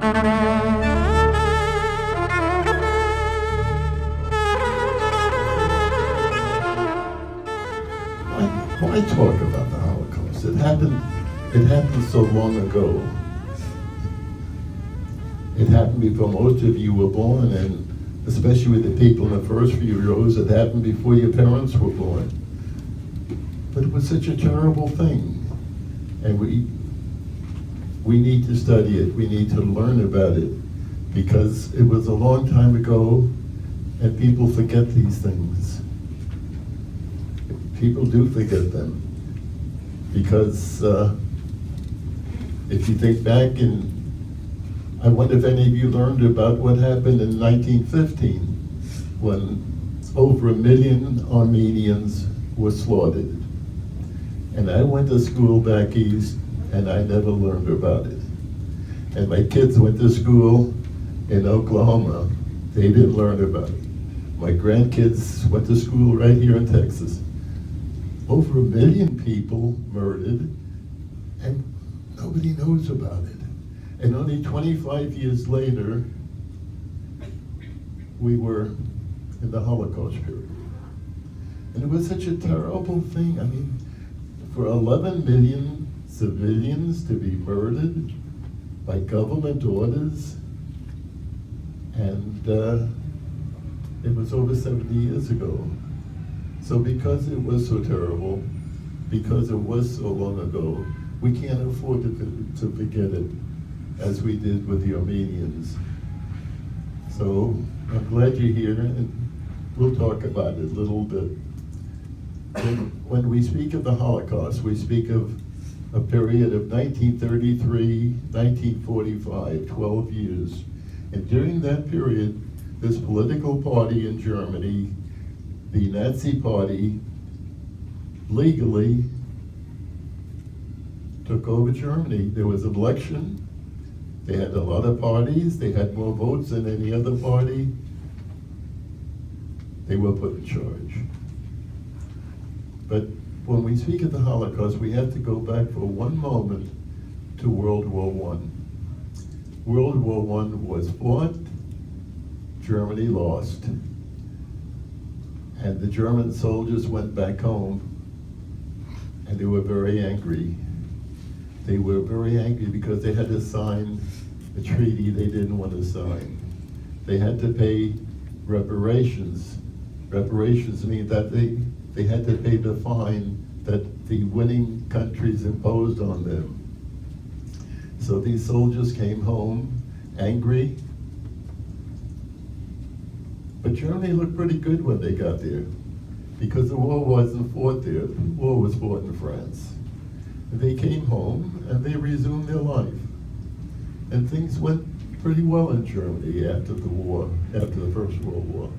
Why talk about the Holocaust? It happened so long ago. It happened before most of you were born, and especially with the people in the first few rows, it happened before your parents were born. But it was such a terrible thing, and we need to study it. We need to learn about it, because it was a long time ago, and people forget these things. People do forget them, because if you think back I wonder if any of you learned about what happened in 1915 when over 1 million Armenians were slaughtered. And I went to school back east and I never learned about it. And my kids went to school in Oklahoma. They didn't learn about it. My grandkids went to school right here in Texas. Over 1 million people murdered, and nobody knows about it. And only 25 years later, we were in the Holocaust period. And it was such a terrible thing. I mean, for 11 million civilians to be murdered by government orders, and it was over 70 years ago. So because it was so terrible, because it was so long ago, we can't afford to forget it as we did with the Armenians. So I'm glad you're here, and we'll talk about it a little bit. When we speak of the Holocaust, we speak of a period of 1933, 1945, 12 years. And during that period, this political party in Germany, the Nazi Party, legally took over Germany. There was an election. They had a lot of parties. They had more votes than any other party. They were put in charge. But when we speak of the Holocaust, we have to go back for one moment to World War I. World War I was fought, Germany lost, and the German soldiers went back home, and they were very angry. They were very angry because they had to sign a treaty they didn't want to sign. They had to pay reparations. Reparations mean that they had to pay the fine that the winning countries imposed on them. So these soldiers came home angry, but Germany looked pretty good when they got there, because the war wasn't fought there. The war was fought in France. And they came home and they resumed their life. And things went pretty well in Germany after the war, after the First World War.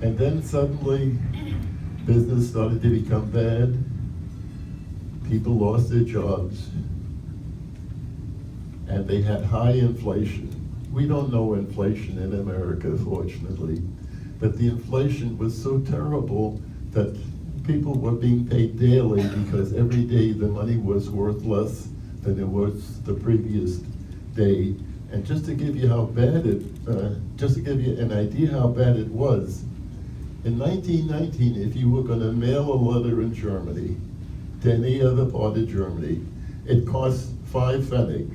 And then suddenly, business started to become bad. People lost their jobs. And they had high inflation. We don't know inflation in America, fortunately. But the inflation was so terrible that people were being paid daily, because every day the money was worth less than it was the previous day. And just to give you how bad just to give you an idea how bad it was, in 1919, if you were going to mail a letter in Germany to any other part of Germany, it cost 5 Pfennig.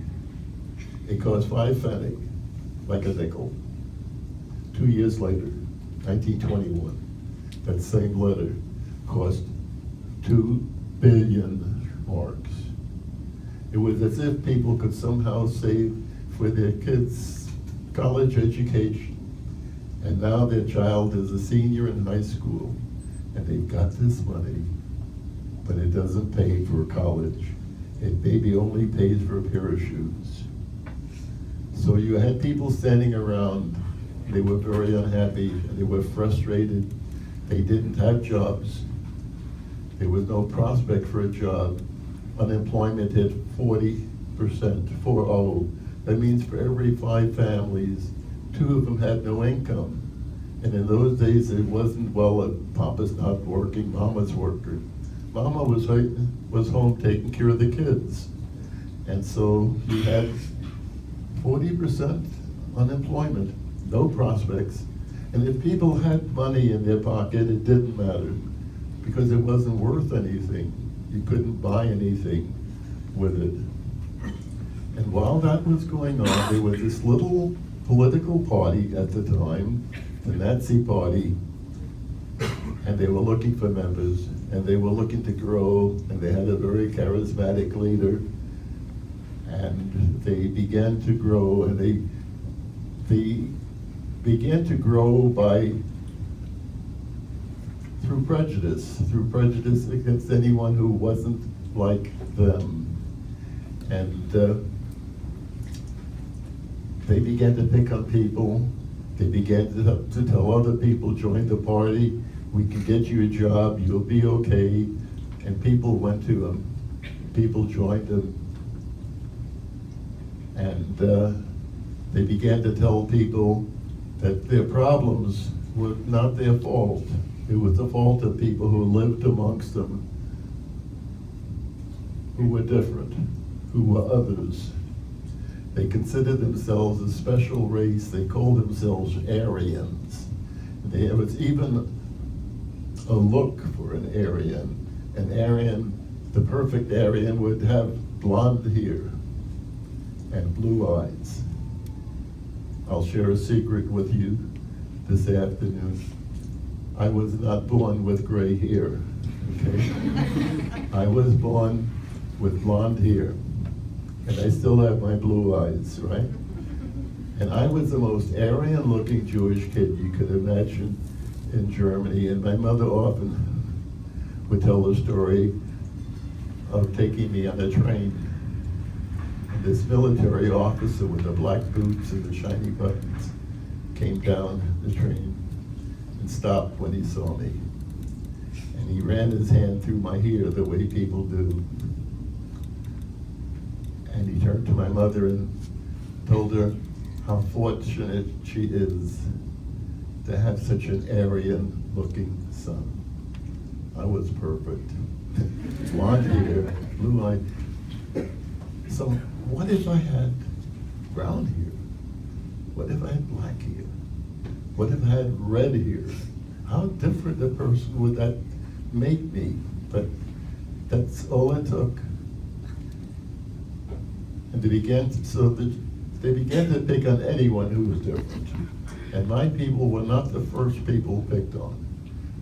It cost 5 Pfennig, like a nickel. 2 years later, 1921, that same letter cost 2 billion marks. It was as if people could somehow save for their kids' college education. And now their child is a senior in high school, and they've got this money, but it doesn't pay for college. It maybe only pays for a pair of shoes. So you had people standing around. They were very unhappy, and they were frustrated. They didn't have jobs. There was no prospect for a job. Unemployment hit 40%, 4-0. That means for every 5 families, 2 of them had no income. And in those days, it wasn't, well, Papa's not working, Mama's working. Mama was home taking care of the kids. And so you had 40% unemployment, no prospects. And if people had money in their pocket, it didn't matter because it wasn't worth anything. You couldn't buy anything with it. And while that was going on, there was this little political party at the time, the Nazi Party, and they were looking for members, and they were looking to grow, and they had a very charismatic leader, and they began to grow, and they began to grow through prejudice against anyone who wasn't like them. And they began to pick on people. They began to tell other people, join the party, we can get you a job, you'll be okay. And people went to them. People joined them. And they began to tell people that their problems were not their fault. It was the fault of people who lived amongst them, who were different, who were others. They considered themselves a special race. They called themselves Aryans. There was even a look for an Aryan. An Aryan, the perfect Aryan, would have blonde hair and blue eyes. I'll share a secret with you this afternoon. I was not born with gray hair, okay? I was born with blonde hair, and I still have my blue eyes, right? And I was the most Aryan-looking Jewish kid you could imagine in Germany, and my mother often would tell the story of taking me on a train. And this military officer with the black boots and the shiny buttons came down the train and stopped when he saw me. And he ran his hand through my hair the way people do. And he turned to my mother and told her how fortunate she is to have such an Aryan-looking son. I was perfect. Blonde hair, blue eyes. So what if I had brown hair? What if I had black hair? What if I had red hair? How different a person would that make me? But that's all it took. And they began to pick on anyone who was different. And my people were not the first people picked on.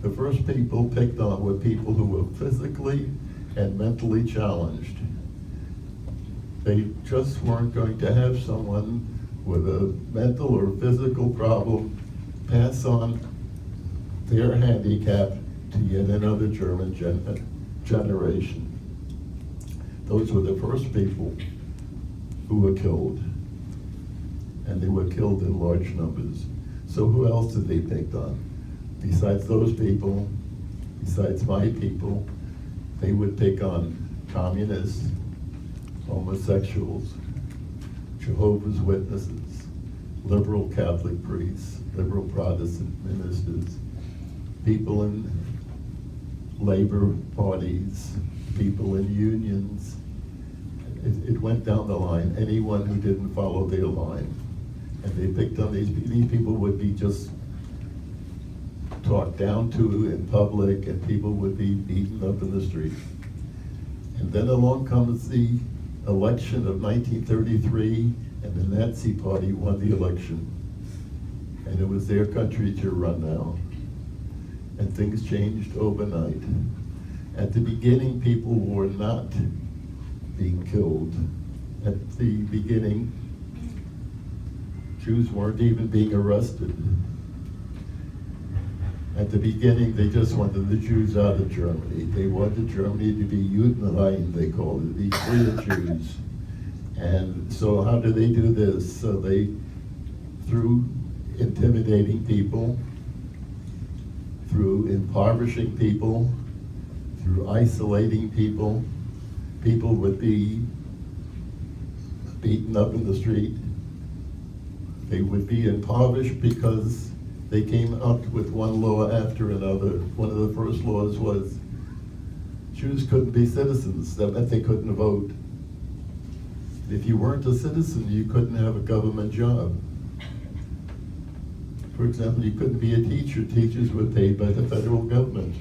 The first people picked on were people who were physically and mentally challenged. They just weren't going to have someone with a mental or physical problem pass on their handicap to yet another German generation. Those were the first people who were killed, and they were killed in large numbers. So who else did they pick on? Besides those people, besides my people, they would pick on communists, homosexuals, Jehovah's Witnesses, liberal Catholic priests, liberal Protestant ministers, people in labor parties, people in unions. It went down the line, anyone who didn't follow their line. And they picked on these people would be just talked down to in public, and people would be beaten up in the street. And then along comes the election of 1933, and the Nazi Party won the election. And it was their country to run now. And things changed overnight. At the beginning, people were not being killed. At the beginning, Jews weren't even being arrested. At the beginning, they just wanted the Jews out of Germany. They wanted Germany to be Judenrein, they called it, be free of Jews. And so how do they do this? So they, through intimidating people, through impoverishing people, through isolating people, people would be beaten up in the street. They would be impoverished because they came up with one law after another. One of the first laws was Jews couldn't be citizens. That meant they couldn't vote. If you weren't a citizen, you couldn't have a government job. For example, you couldn't be a teacher. Teachers were paid by the federal government.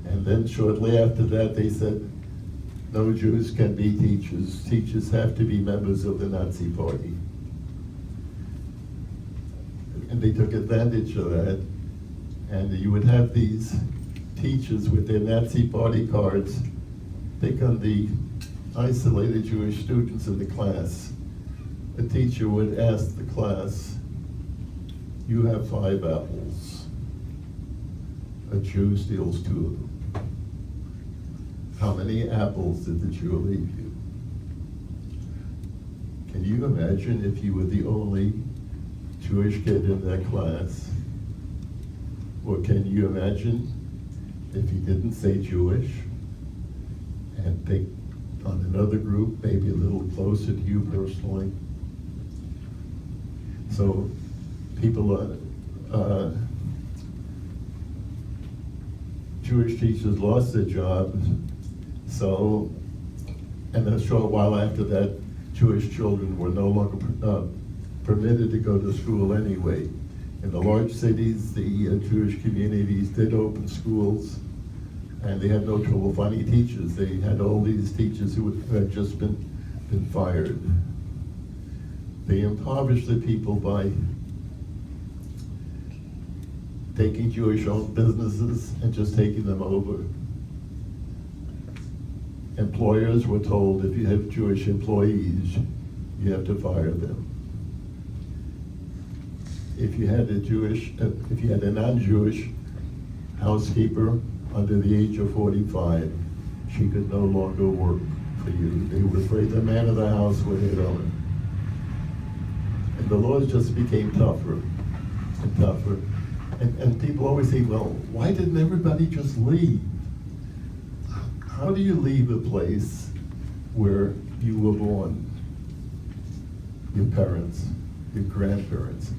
And then shortly after that, they said, no Jews can be teachers. Teachers have to be members of the Nazi Party. And they took advantage of that. And you would have these teachers with their Nazi Party cards pick on the isolated Jewish students in the class. The teacher would ask the class, you have 5 apples. A Jew steals 2 of them. How many apples did the Jew leave you? Can you imagine if you were the only Jewish kid in that class? Or can you imagine if you didn't say Jewish and pick on another group, maybe a little closer to you personally? So people, Jewish teachers lost their jobs. So, and a short while after that, Jewish children were no longer permitted to go to school anyway. In the large cities, the Jewish communities did open schools, and they had no trouble finding teachers. They had all these teachers who had just been fired. They impoverished the people by taking Jewish-owned businesses and just taking them over. Employers were told if you have Jewish employees, you have to fire them. If you had a non-Jewish housekeeper under the age of 45, she could no longer work for you. They were afraid the man of the house would hit on her. And the laws just became tougher and tougher. And people always say, well, why didn't everybody just leave? How do you leave a place where you were born? Your parents, your grandparents.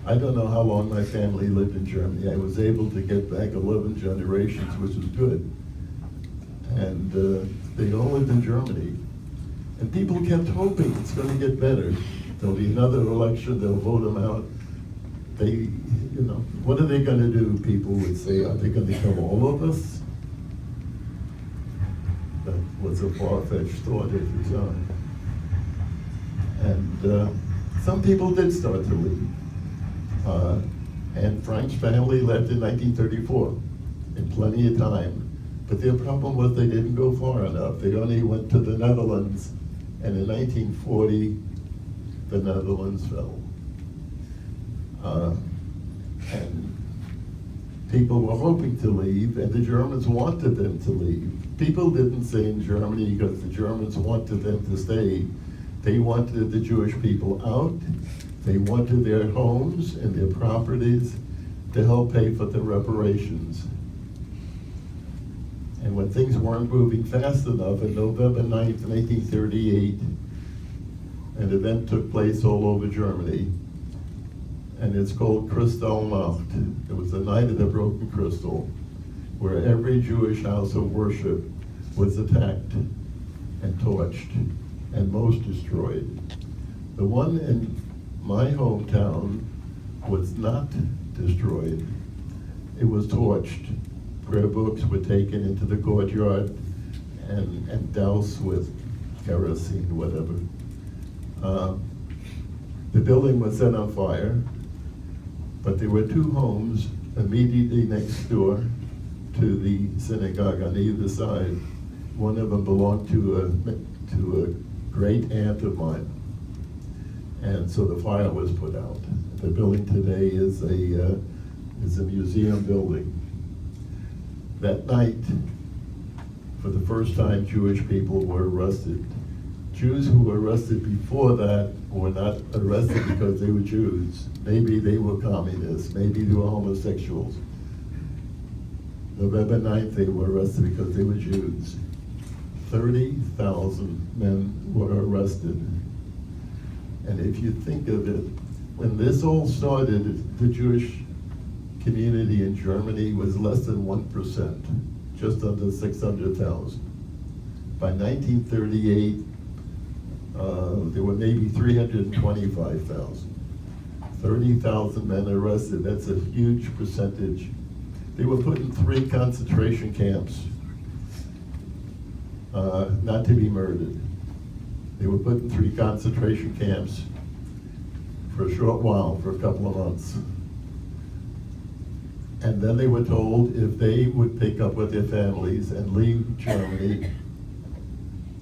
I don't know how long my family lived in Germany. I was able to get back 11 generations, which was good. And they all lived in Germany. And people kept hoping it's going to get better. There'll be another election, they'll vote them out. What are they going to do? People would say, are they going to kill all of us? That was a far-fetched thought at the time. And some people did start to leave. And Frank's family left in 1934, in plenty of time. But their problem was they didn't go far enough. They only went to the Netherlands, and in 1940, the Netherlands fell. And people were hoping to leave, and the Germans wanted them to leave. People didn't stay in Germany because the Germans wanted them to stay. They wanted the Jewish people out. They wanted their homes and their properties to help pay for the reparations. And when things weren't moving fast enough, on November 9th, 1938, an event took place all over Germany, and it's called Kristallnacht. It was the night of the broken crystal, where every Jewish house of worship was attacked and torched, and most destroyed. The one in my hometown was not destroyed. It was torched. Prayer books were taken into the courtyard and doused with kerosene, whatever. The building was set on fire, but there were 2 homes immediately next door to the synagogue on either side. One of them belonged to a great aunt of mine. And so the fire was put out. The building today is a museum building. That night, for the first time, Jewish people were arrested. Jews who were arrested before that were not arrested because they were Jews. Maybe they were communists, maybe they were homosexuals. November 9th, they were arrested because they were Jews. 30,000 men were arrested. And if you think of it, when this all started, the Jewish community in Germany was less than 1%, just under 600,000. By 1938, there were maybe 325,000. 30,000 men arrested, that's a huge percentage. They were put in 3 concentration camps, not to be murdered. They were put in 3 concentration camps for a short while, for a couple of months. And then they were told if they would pick up with their families and leave Germany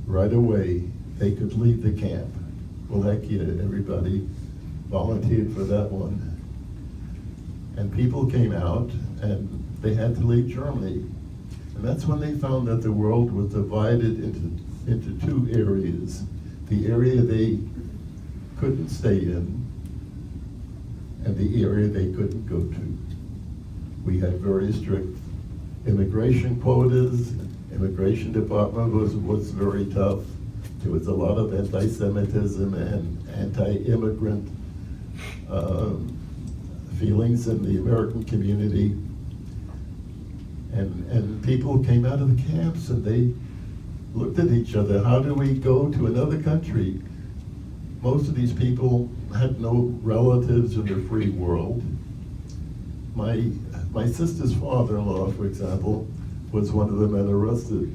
right away, they could leave the camp. Well, heck yeah, everybody volunteered for that one. And people came out and they had to leave Germany. And that's when they found that the world was divided into 2 areas. The area they couldn't stay in and the area they couldn't go to. We had very strict immigration quotas. Immigration department was very tough. There was a lot of anti-Semitism and anti-immigrant feelings in the American community. And people came out of the camps and they looked at each other. How do we go to another country? Most of these people had no relatives in the free world. My sister's father-in-law, for example, was one of the men arrested.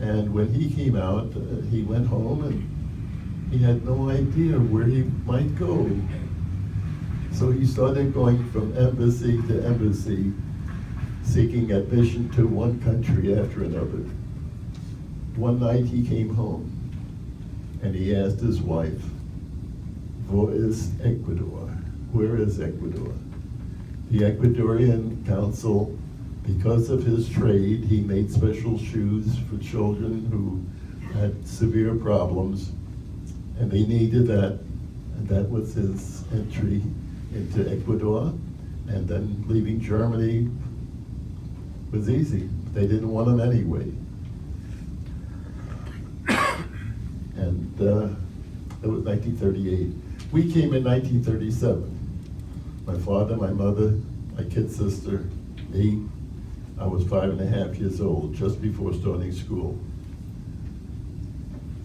And when he came out, he went home and he had no idea where he might go. So he started going from embassy to embassy, seeking admission to one country after another. One night he came home and he asked his wife, "Wo ist Ecuador? Where is Ecuador?" The Ecuadorian council, because of his trade, he made special shoes for children who had severe problems, and they needed that, and that was his entry into Ecuador. And then leaving Germany was easy. They didn't want him anyway. And it was 1938. We came in 1937. My father, my mother, my kid sister, me. I was 5.5 years old, just before starting school.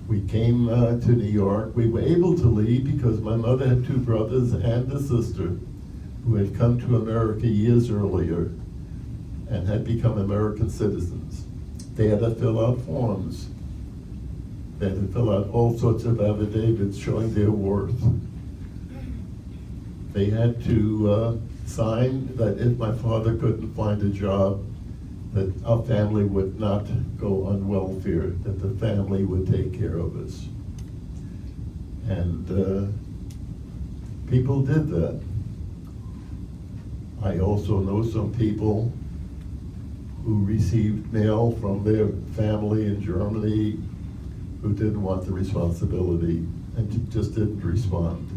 We came to New York. We were able to leave because my mother had 2 brothers and a sister who had come to America years earlier and had become American citizens. They had to fill out forms. They had to fill out all sorts of affidavits showing their worth. They had to sign that if my father couldn't find a job, that our family would not go on welfare, that the family would take care of us. And people did that. I also know some people who received mail from their family in Germany who didn't want the responsibility and just didn't respond.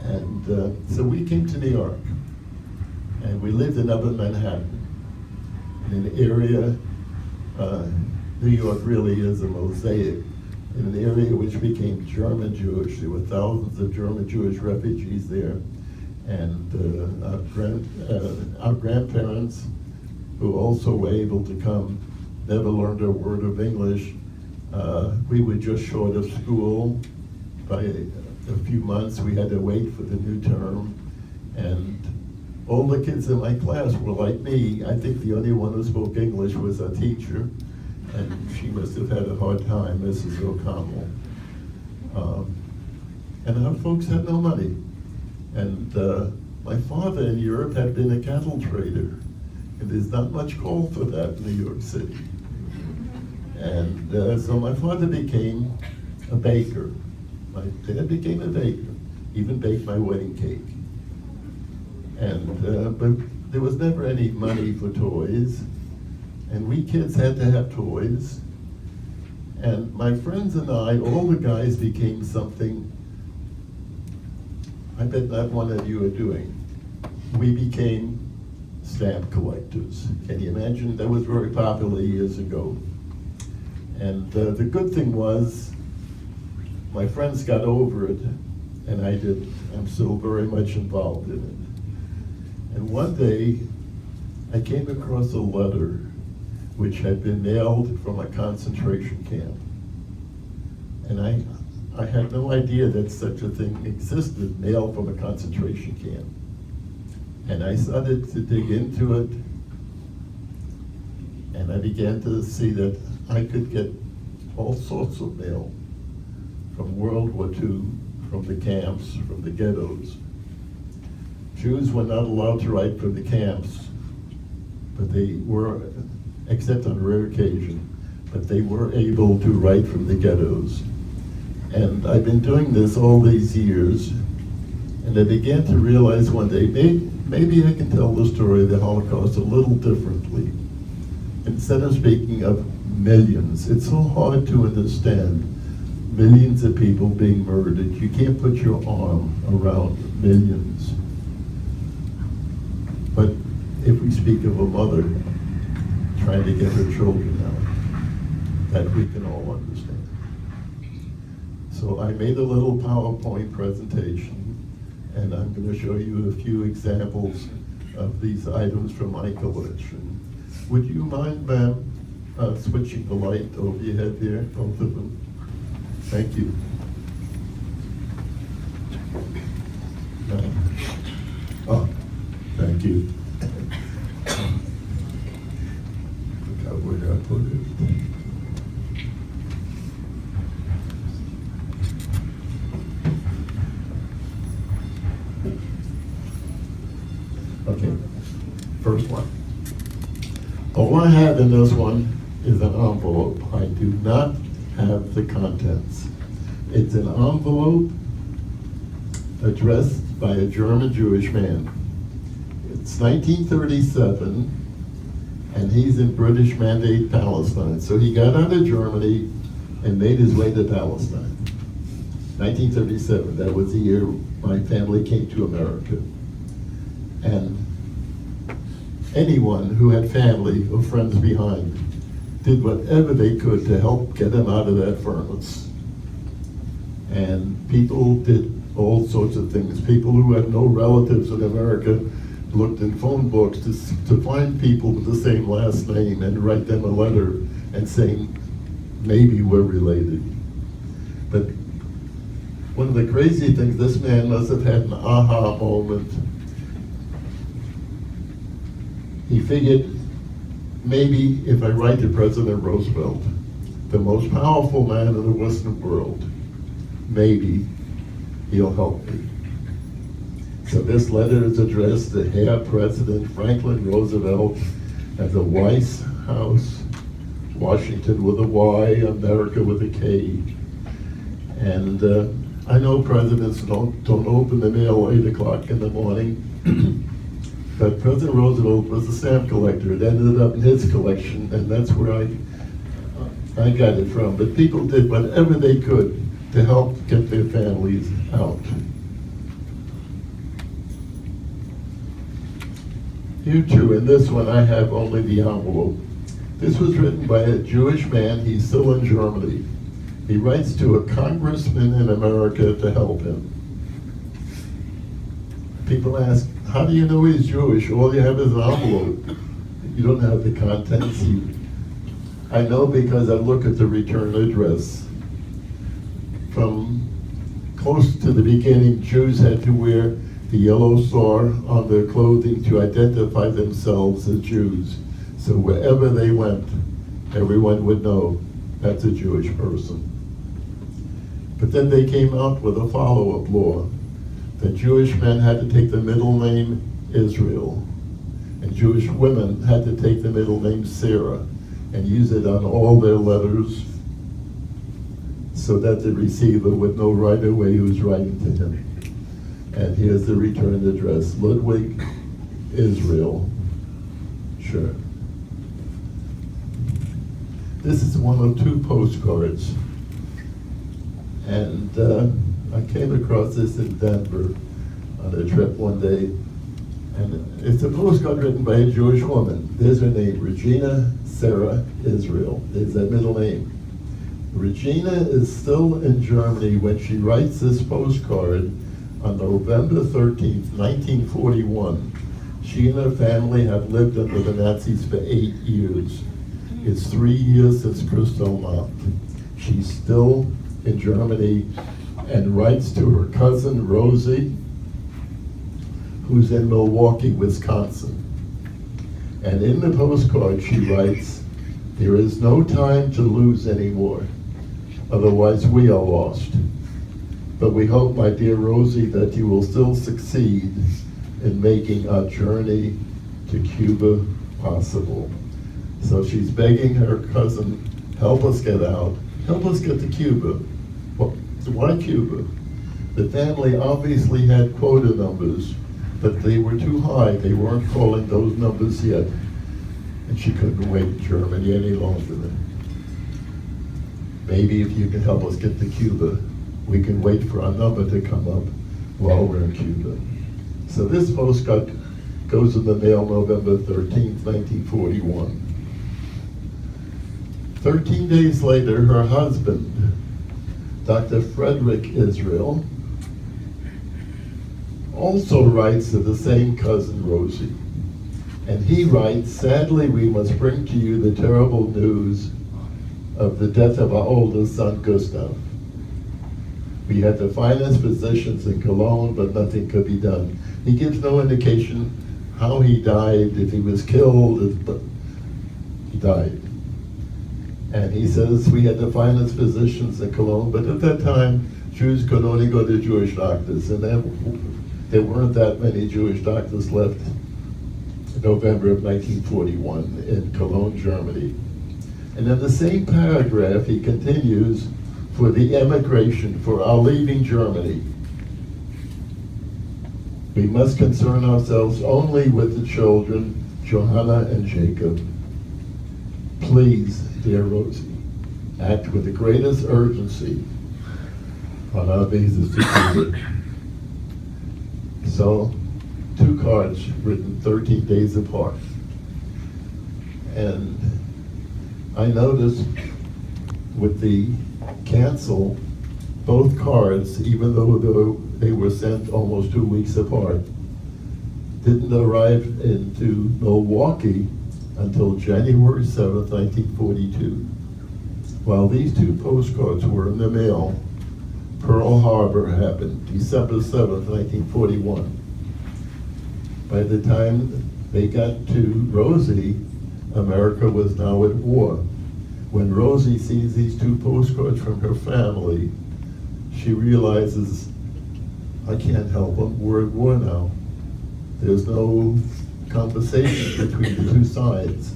And so we came to New York, and we lived in Upper Manhattan, in an area, New York really is a mosaic, in an area which became German Jewish. There were thousands of German Jewish refugees there, and our grandparents, who also were able to come, never learned a word of English. We were just short of school by a few months. We had to wait for the new term, and all the kids in my class were like me. I think the only one who spoke English was our teacher, and she must have had a hard time, Mrs. O'Connell. And our folks had no money. And my father in Europe had been a cattle trader, and there's not much call for that in New York City. And so my father became a baker. My dad became a baker, even baked my wedding cake. And but there was never any money for toys, and we kids had to have toys. And my friends and I, all the guys, became something I bet not one of you are doing. We became stamp collectors. Can you imagine? That was very popular years ago. And the good thing was, my friends got over it, and I did. I'm still very much involved in it. And one day, I came across a letter which had been mailed from a concentration camp. And I had no idea that such a thing existed, mail from a concentration camp. And I started to dig into it, and I began to see that I could get all sorts of mail from World War II, from the camps, from the ghettos. Jews were not allowed to write from the camps, but they were, except on rare occasion, but they were able to write from the ghettos. And I've been doing this all these years, and I began to realize one day, maybe I can tell the story of the Holocaust a little differently. Instead of speaking of millions, it's so hard to understand millions of people being murdered. You can't put your arm around millions. But if we speak of a mother trying to get her children out, that we can all understand. So I made a little PowerPoint presentation, and I'm going to show you a few examples of these items from my collection. Would you mind, ma'am, switching the light over your head there, both of them? Thank you. Oh, thank you. Forgot where I put it. Okay, first one. All I have in this one is an envelope. I do not have the contents. It's an envelope addressed by a German Jewish man. It's 1937, and he's in British Mandate Palestine. So he got out of Germany and made his way to Palestine. 1937, that was the year my family came to America. And anyone who had family or friends behind did whatever they could to help get him out of that furnace. And people did all sorts of things. People who had no relatives in America looked in phone books to find people with the same last name and write them a letter and saying, maybe we're related. But one of the crazy things, this man must have had an aha moment. He figured, maybe if I write to President Roosevelt, the most powerful man in the Western world, maybe he'll help me. So this letter is addressed to Herr President Franklin Roosevelt at the White House, Washington with a Y, America with a K. And I know presidents don't open the mail 8 o'clock in the morning. But President Roosevelt was a stamp collector. It ended up in his collection, and that's where I got it from. But people did whatever they could to help get their families out. Here too, in this one I have only the envelope. This was written by a Jewish man. He's still in Germany. He writes to a congressman in America to help him. People ask, how do you know he's Jewish? All you have is an envelope. You don't have the contents. I know because I look at the return address. From close to the beginning, Jews had to wear the yellow star on their clothing to identify themselves as Jews. So wherever they went, everyone would know that's a Jewish person. But then they came out with a follow-up law. The Jewish men had to take the middle name Israel, and Jewish women had to take the middle name Sarah and use it on all their letters so that the receiver would know right away who's writing to him. And here's the return address, Ludwig, Israel. Sure. This is one of 2 postcards. And I came across this in Denver on a trip one day, and it's a postcard written by a Jewish woman. There's her name, Regina Sarah Israel. There's that middle name. Regina is still in Germany when she writes this postcard on November 13th, 1941. She and her family have lived under the Nazis for 8 years. It's 3 years since Kristallnacht. She's still in Germany and writes to her cousin Rosie, who's in Milwaukee, Wisconsin. And in the postcard she writes, "There is no time to lose anymore, otherwise we are lost. But we hope, my dear Rosie, that you will still succeed in making our journey to Cuba possible." So she's begging her cousin, help us get out, help us get to Cuba. Well, why Cuba? The family obviously had quota numbers, but they were too high. They weren't calling those numbers yet. And she couldn't wait in Germany any longer. Maybe if you can help us get to Cuba, we can wait for our number to come up while we're in Cuba. So this postcard goes in the mail November 13th, 1941. 13 days later, her husband, Dr. Frederick Israel, also writes to the same cousin, Rosie. And he writes, "Sadly, we must bring to you the terrible news of the death of our oldest son, Gustav. We had the finest physicians in Cologne, but nothing could be done." He gives no indication how he died, if he was killed, but he died. And he says, "We had the finest physicians in Cologne, but at that time, Jews could only go to Jewish doctors, and there weren't that many Jewish doctors left in November of 1941 in Cologne, Germany." And in the same paragraph, he continues, "For the emigration, for our leaving Germany, we must concern ourselves only with the children, Johanna and Jacob. Please, dear Rosie, act with the greatest urgency on our visas to Cuba." So, 2 cards written 13 days apart. And I noticed with the cancel, both cards, even though they were sent almost 2 weeks apart, didn't arrive into Milwaukee until January 7th, 1942. While these 2 postcards were in the mail, Pearl Harbor happened, December 7th, 1941. By the time they got to Rosie, America was now at war. When Rosie sees these 2 postcards from her family, she realizes, I can't help them, we're at war now. There's no conversation between the 2 sides.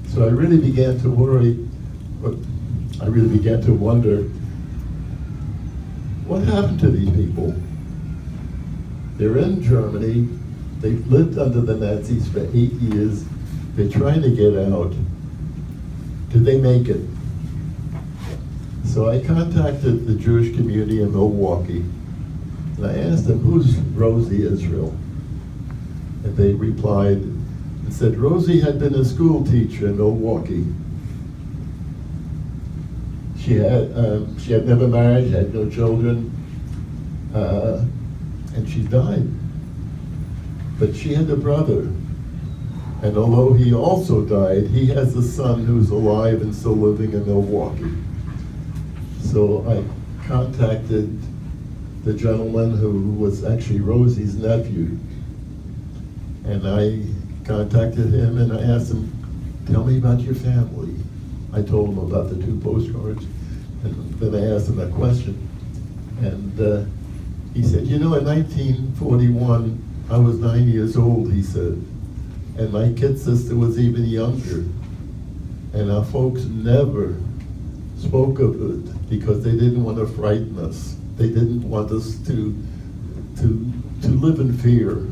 So I really began to worry, I really began to wonder, what happened to these people? They're in Germany, they've lived under the Nazis for 8 years, they're trying to get out. Did they make it? So I contacted the Jewish community in Milwaukee, and I asked them, who's Rosie Israel? And they replied and said, Rosie had been a school teacher in Milwaukee. She had never married, had no children, and she died. But she had a brother, and although he also died, he has a son who's alive and still living in Milwaukee. So I contacted the gentleman who was actually Rosie's nephew, and I contacted him and I asked him, tell me about your family. I told him about the 2 postcards, and then I asked him a question. And he said, you know, in 1941, I was 9 years old, he said, and my kid sister was even younger. And our folks never spoke of it because they didn't want to frighten us. They didn't want us to live in fear.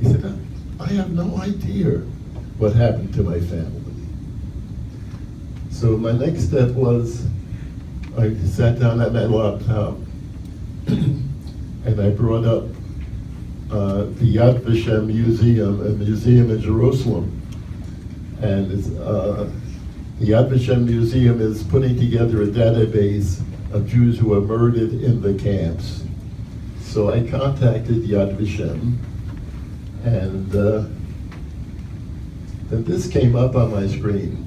He said, I have no idea what happened to my family. So my next step was, I sat down at my laptop and I brought up the Yad Vashem Museum, a museum in Jerusalem. And the Yad Vashem Museum is putting together a database of Jews who were murdered in the camps. So I contacted Yad Vashem, and then this came up on my screen.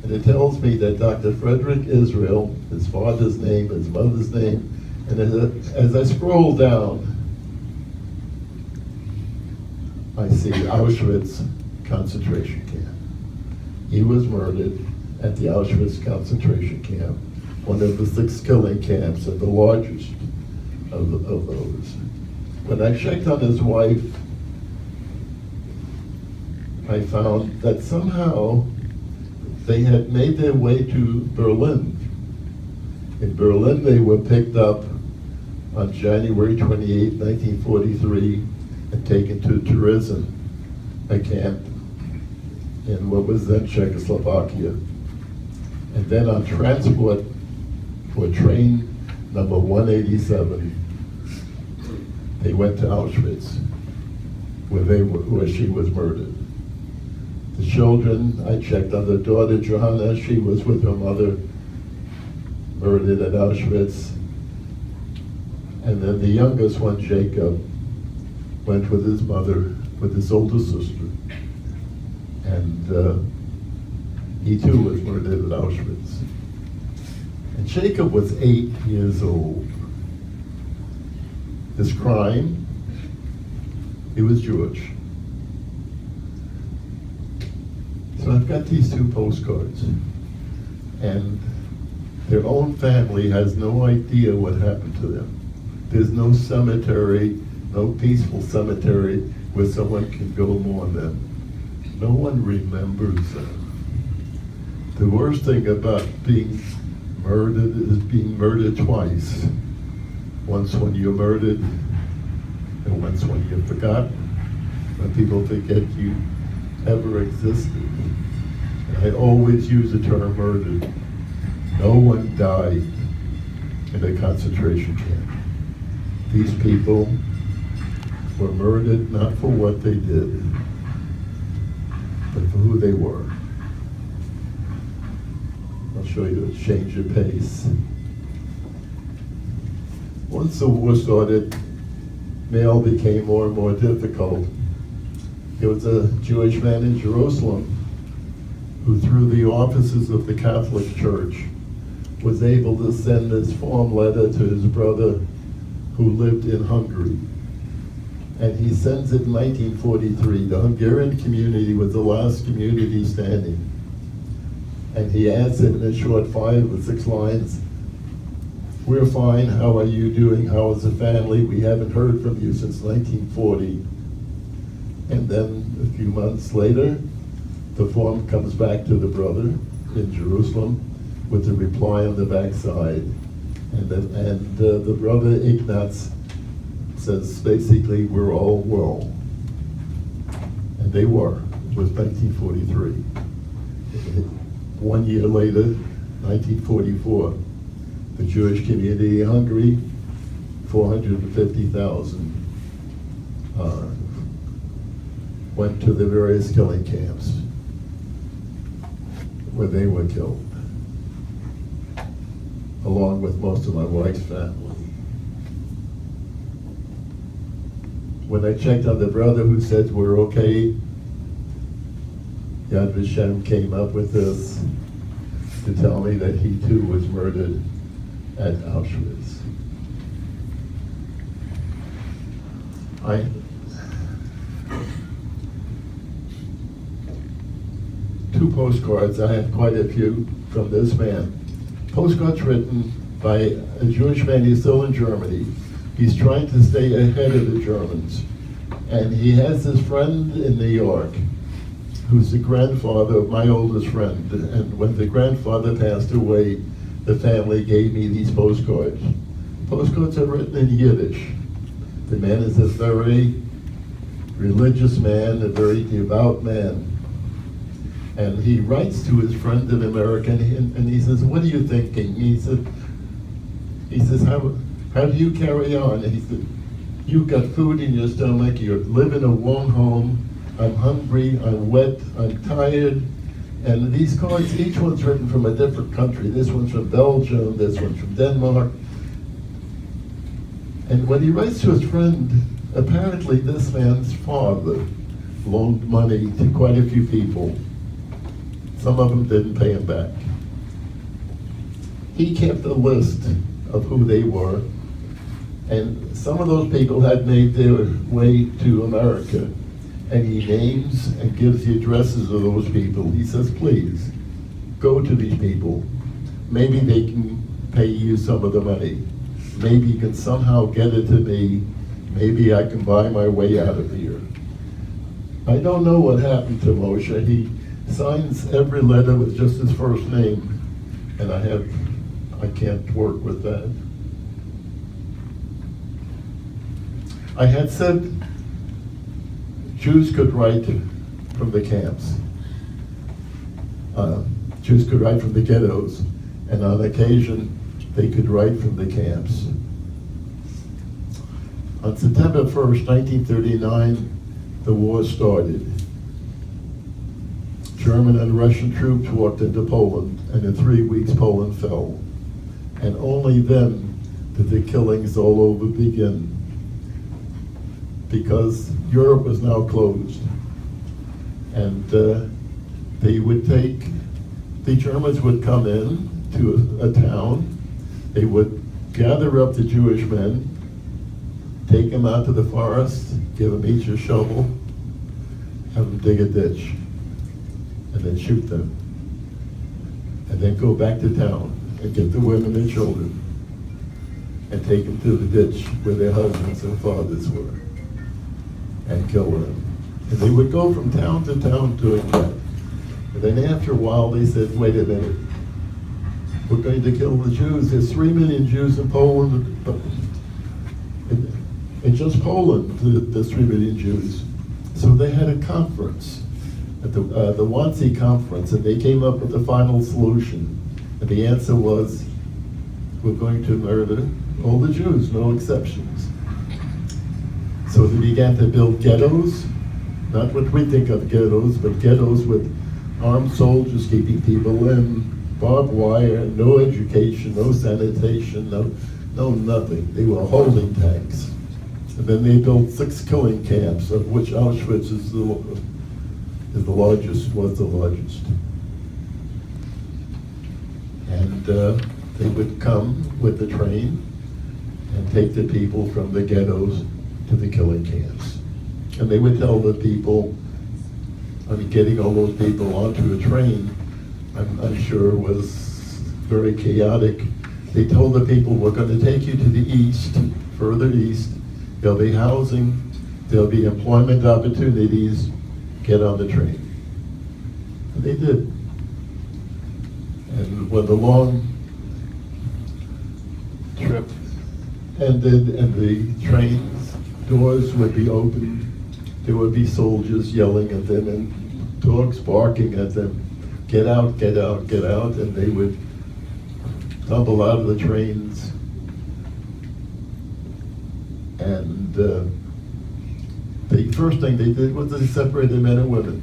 And it tells me that Dr. Frederick Israel, his father's name, his mother's name, and as I scroll down, I see Auschwitz concentration camp. He was murdered at the Auschwitz concentration camp, one of the 6 killing camps and the largest of those. When I checked on his wife, I found that somehow they had made their way to Berlin. In Berlin, they were picked up on January 28, 1943, and taken to Terezin, a camp in what was then Czechoslovakia. And then on transport for train number 187, they went to Auschwitz, where she was murdered. The children, I checked on the daughter Johanna, she was with her mother, murdered at Auschwitz. And then the youngest one, Jacob, went with his mother, with his older sister. And he too was murdered at Auschwitz. And Jacob was 8 years old. His crime, he was Jewish. So I've got these 2 postcards, and their own family has no idea what happened to them. There's no cemetery, no peaceful cemetery where someone can go mourn them. No one remembers them. The worst thing about being murdered is being murdered twice. Once when you're murdered, and once when you're forgotten, when people forget you ever existed. And I always use the term murdered. No one died in a concentration camp. These people were murdered not for what they did, but for who they were. I'll show you a change of pace. Once the war started, mail became more and more difficult. There was a Jewish man in Jerusalem who, through the offices of the Catholic Church, was able to send this form letter to his brother who lived in Hungary. And he sends it in 1943. The Hungarian community was the last community standing. And he adds it in a short 5 or 6 lines. We're fine, how are you doing? How is the family? We haven't heard from you since 1940. And then a few months later, the form comes back to the brother in Jerusalem with a reply on the back side. And the brother Ignaz says basically, we're all well. And they were. It was 1943. 1 year later, 1944, the Jewish community in Hungary, 450,000 went to the various killing camps where they were killed, along with most of my wife's family. When I checked on the brother who said we're okay, Yad Vashem came up with this to tell me that he too was murdered at Auschwitz. Two postcards, I have quite a few from this man. Postcards written by a Jewish man, he's still in Germany. He's trying to stay ahead of the Germans. And he has this friend in New York who's the grandfather of my oldest friend. And when the grandfather passed away, the family gave me these postcards. Postcards are written in Yiddish. The man is a very religious man, a very devout man. And he writes to his friend in America, and he says, what are you thinking? He says, how do you carry on? And he said, you've got food in your stomach, you live in a warm home, I'm hungry, I'm wet, I'm tired. And these cards, each one's written from a different country. This one's from Belgium, this one's from Denmark. And when he writes to his friend, apparently this man's father loaned money to quite a few people. Some of them didn't pay him back. He kept a list of who they were, and some of those people had made their way to America, and he names and gives the addresses of those people. He says, please, go to these people. Maybe they can pay you some of the money. Maybe you can somehow get it to me. Maybe I can buy my way out of here. I don't know what happened to Moshe. He signs every letter with just his first name, and I can't work with that. I had said Jews could write from the camps. Jews could write from the ghettos, and on occasion they could write from the camps. On September 1st, 1939, the war started. German and Russian troops walked into Poland, and in 3 weeks Poland fell. And only then did the killings all over begin, because Europe was now closed. And the Germans would come in to a town, they would gather up the Jewish men, take them out to the forest, give them each a shovel, have them dig a ditch, and then shoot them. And then go back to town and get the women and children and take them to the ditch where their husbands and fathers were and kill them. And they would go from town to town doing that. And then after a while they said, wait a minute, we're going to kill the Jews. There's 3 million Jews in Poland, but in just Poland, there's 3 million Jews. So they had a conference, at the Wannsee conference, and they came up with the final solution. And the answer was, we're going to murder all the Jews, no exceptions. So they began to build ghettos, not what we think of ghettos, but ghettos with armed soldiers keeping people in, barbed wire, no education, no sanitation, no nothing. They were holding tanks. And then they built 6 killing camps, of which Auschwitz is the largest, was the largest. And they would come with the train and take the people from the ghettos to the killing camps. And they would tell the people, getting all those people onto a train, I'm sure was very chaotic. They told the people, we're going to take you to the east, further east. There'll be housing, there'll be employment opportunities, get on the train. And they did. And when the long trip ended and the train's doors would be opened, there would be soldiers yelling at them and dogs barking at them, get out, get out, get out, and they would tumble out of the trains. And the first thing they did was they separated men and women,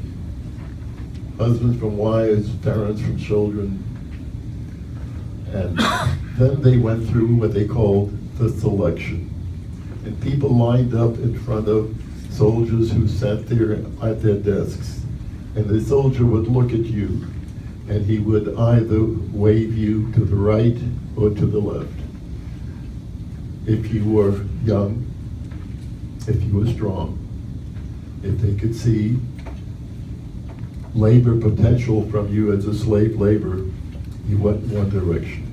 husbands from wives, parents from children. And then they went through what they called the selection. And people lined up in front of soldiers who sat there at their desks. And the soldier would look at you, and he would either wave you to the right or to the left. If you were young, if you were strong, if they could see labor potential from you as a slave labor, you went in one direction.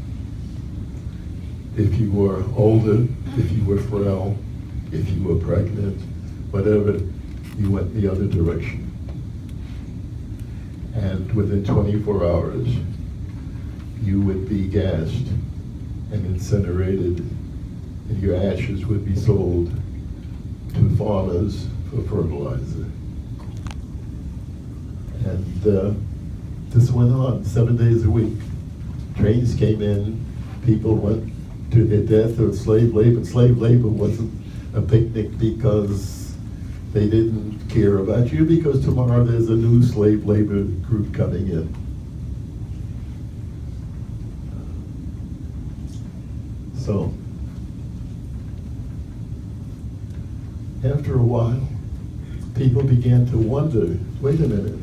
If you were older, if you were frail, if you were pregnant, whatever, you went the other direction. And within 24 hours, you would be gassed and incinerated, and your ashes would be sold to farmers for fertilizer. And this went on 7 days a week. Trains came in, people went to their death of slave labor. Slave labor wasn't a picnic because they didn't care about you, because tomorrow there's a new slave labor group coming in. So, after a while, people began to wonder, wait a minute,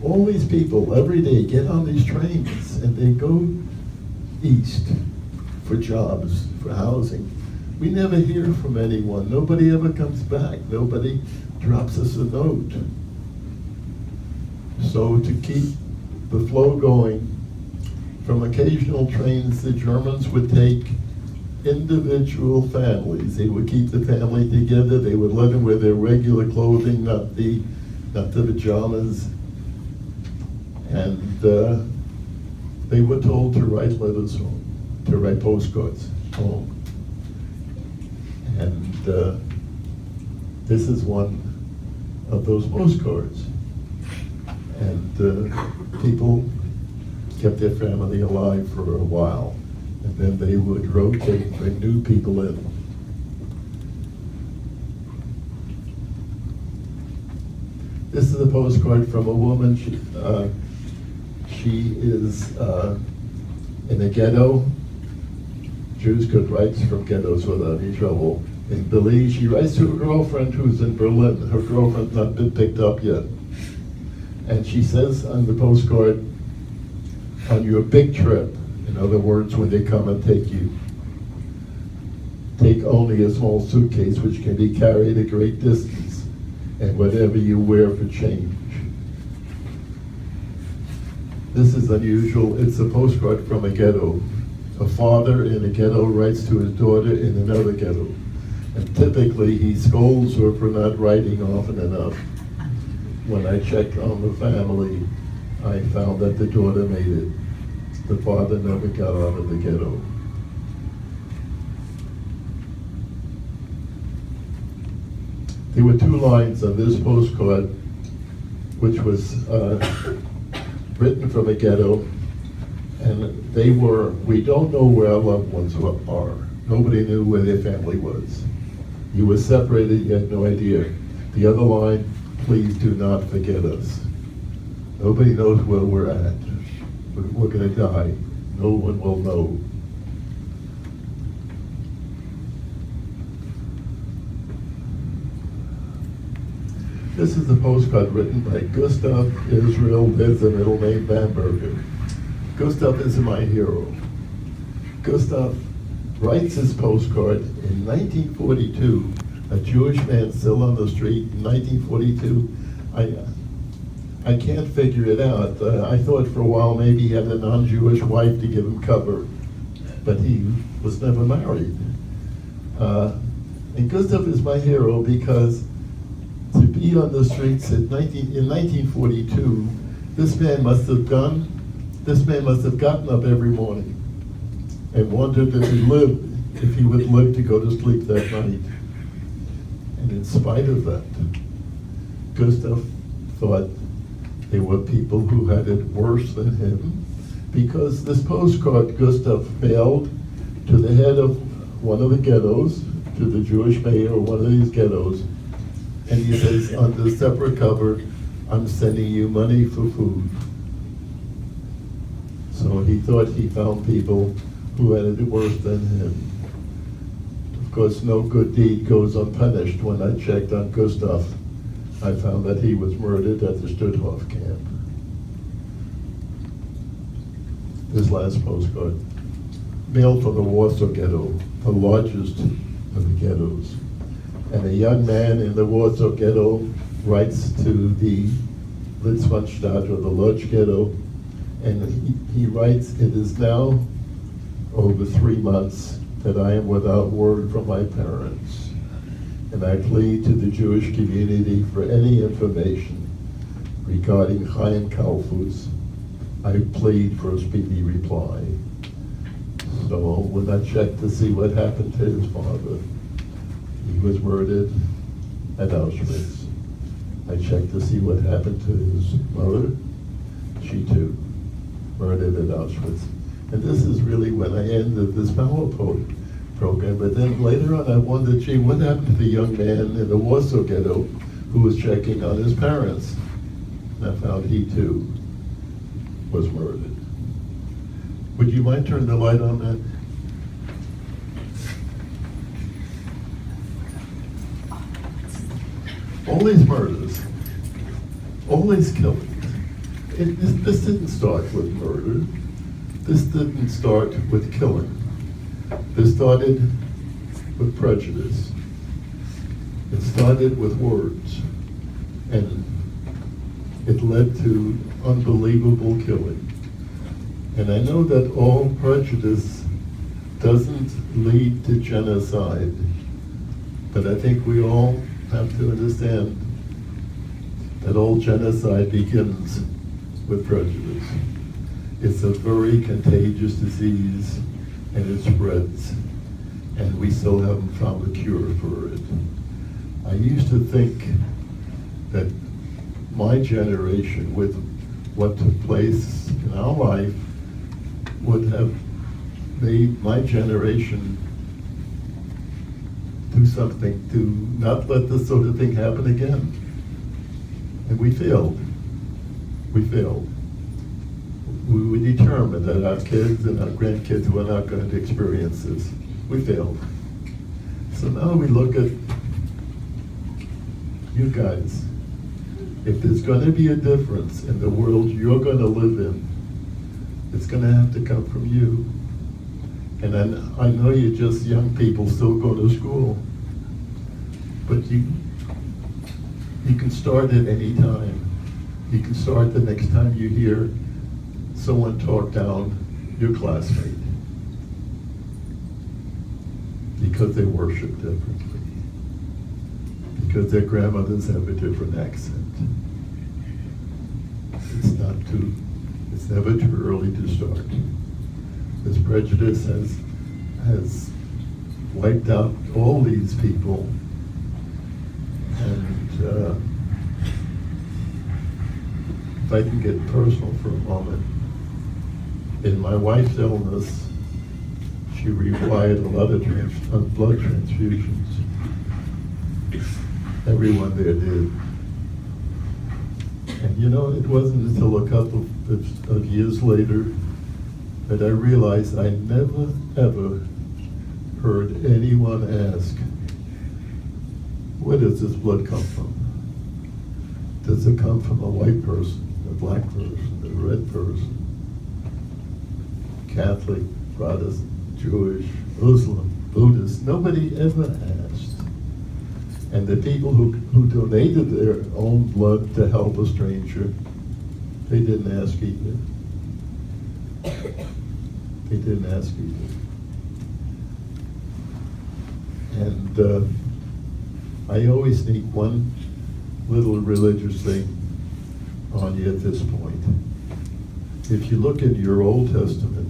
All these people every day get on these trains and they go east for jobs, for housing. We never hear from anyone. Nobody ever comes back. Nobody drops us a note. So to keep the flow going, from occasional trains, the Germans would take individual families. They would keep the family together. They would let them wear their regular clothing, not the pajamas. And they were told to write letters home, to write postcards home. And this is one of those postcards. And people kept their family alive for a while. And then they would rotate and bring new people in. This is a postcard from a woman. She is in a ghetto. Jews could write from ghettos without any trouble. In Belize, she writes to her girlfriend who's in Berlin. Her girlfriend's not been picked up yet. And she says on the postcard, on your big trip, in other words, when they come and take you, take only a small suitcase which can be carried a great distance, and whatever you wear for change. This is unusual. It's a postcard from a ghetto. A father in a ghetto writes to his daughter in another ghetto. And typically he scolds her for not writing often enough. When I checked on the family, I found that the daughter made it. The father never got out of the ghetto. There were 2 lines on this postcard, which was written from a ghetto, and they were, we don't know where our loved ones are. Nobody knew where their family was. You were separated, you had no idea. The other line, please do not forget us. Nobody knows where we're at. We're going to die. No one will know. This is a postcard written by Gustav Israel, there's a middle name, Bamberger. Gustav is my hero. Gustav writes his postcard in 1942, a Jewish man still on the street in 1942. I can't figure it out. I thought for a while maybe he had a non-Jewish wife to give him cover, but he was never married. And Gustav is my hero because to be on the streets in 1942, this man must have gotten up every morning and wondered if he would live to go to sleep that night. And in spite of that, Gustav thought there were people who had it worse than him, because this postcard Gustav mailed to the head of one of the ghettos, to the Jewish mayor of one of these ghettos, and he says on the separate cover, I'm sending you money for food. So he thought he found people who had it worse than him. Of course, no good deed goes unpunished. When I checked on Gustav, I found that he was murdered at the Stutthof camp. This last postcard, mailed from the Warsaw Ghetto, the largest of the ghettos. And a young man in the Warsaw Ghetto writes to the Litzmannstadt, or the Lodz Ghetto, and he writes, it is now over 3 months that I am without word from my parents. And I plead to the Jewish community for any information regarding Chaim Kalfus. I plead for a speedy reply. So when I checked to see what happened to his father, he was murdered at Auschwitz. I checked to see what happened to his mother. She too, murdered at Auschwitz. And this is really when I ended this PowerPoint program. But then later on I wondered, gee, what happened to the young man in the Warsaw Ghetto who was checking on his parents? And I found he too was murdered. Would you mind turning the light on that? All these murders, all these killings, This didn't start with murder. This didn't start with killing. This started with prejudice. It started with words, and it led to unbelievable killing. And I know that all prejudice doesn't lead to genocide, but I think we all have to understand that all genocide begins with prejudice. It's a very contagious disease, and it spreads, and we still haven't found a cure for it. I used to think that my generation, with what took place in our life, would have made my generation do something to not let this sort of thing happen again. And we failed. We failed. We were determined that our kids and our grandkids were not going to experience this. We failed. So now we look at you guys. If there's going to be a difference in the world you're going to live in, it's going to have to come from you. And I know you're just young people still going to school, but you can start at any time. You can start the next time you hear someone talk down your classmate because they worship differently, because their grandmothers have a different accent. It's never too early to start. This prejudice has wiped out all these people, and if I can get personal for a moment, in my wife's illness, she required a lot of blood transfusions. Everyone there did. And you know, it wasn't until a couple of years later that I realized I never, ever heard anyone ask, where does this blood come from? Does it come from a white person, a black person, a red person, Catholic, Protestant, Jewish, Muslim, Buddhist? Nobody ever asked. And the people who donated their own blood to help a stranger, they didn't ask either. They didn't ask either. And I always sneak one little religious thing on you at this point. If you look at your Old Testament,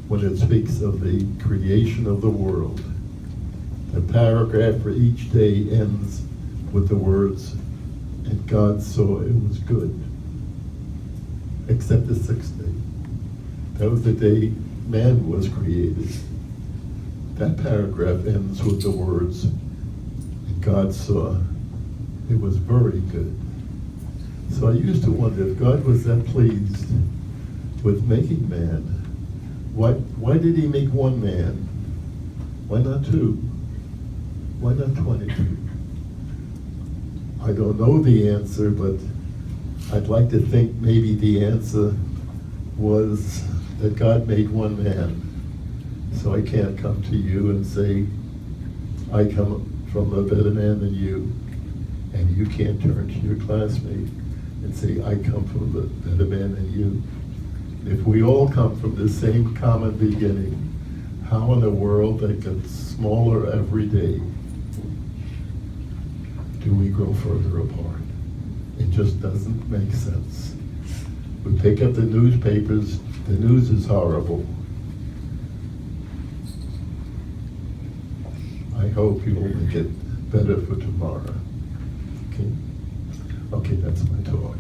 when it speaks of the creation of the world, the paragraph for each day ends with the words, and God saw it was good, except the sixth day. That was the day man was created. That paragraph ends with the words, and God saw it was very good. So I used to wonder, if God was that pleased with making man, why did he make one man? Why not two? Why not 22? I don't know the answer, but I'd like to think maybe the answer was that God made one man. So I can't come to you and say, I come from a better man than you. And you can't turn to your classmate and say, I come from a better man than you. If we all come from the same common beginning, how in a world that gets smaller every day do we grow further apart? It just doesn't make sense. We pick up the newspapers, the news is horrible. I hope you will make it better for tomorrow. Okay? Okay, that's my talk.